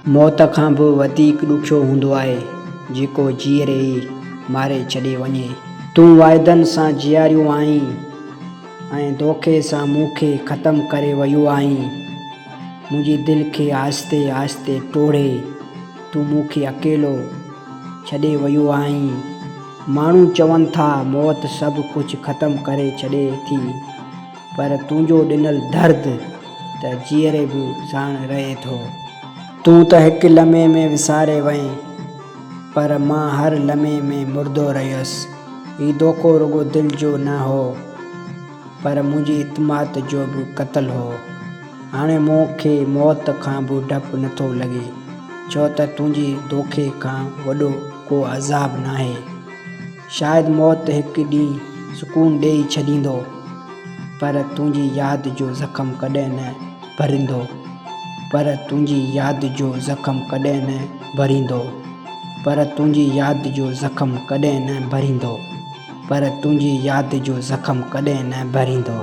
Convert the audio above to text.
मौत खां बि वधीक ॾुखियो हूंदो आहे जेको जीअरे ई मारे छॾे वञे। तूं वाइदनि सां जीआरियो आहीं ऐं धोखे सां मूंखे ख़तमु करे वियो आहीं। मुंहिंजी दिलि खे आहिस्ते आहिस्ते टोड़े तूं मूंखे अकेलो छॾे वियो आहीं। माण्हू चवनि था मौत सभु कुझु ख़तमु करे छॾे थी, पर तुंहिंजो ॾिनल दर्द त जीअरे बि साण रहे थो। तूं त हिकु लम्हे में विसारे वएं, पर मां हर लम्हे में मुर्दो रहियुसि। हीउ धोखो रुॻो दिलि जो न हो, पर मुंहिंजी इतमाद जो बि क़त्लु हो। हाणे मूंखे मौत खां बि डपु नथो लॻे, छो त तुंहिंजे धोखे खां वॾो को अज़ाब नाहे। शायदि मौत हिकु ॾींहुं सुकून ॾेई छॾींदो, पर तुंहिंजी यादि जो ज़ख़्म कॾहिं न भरींदो। पर तुंहिंजी यादि जो ज़ख़्म कॾहिं न भरींदो। पर तुंहिंजी यादि जो ज़ख़्म कॾहिं न भरींदो। पर तुंहिंजी यादि जो ज़ख़्म कॾहिं न भरींदो।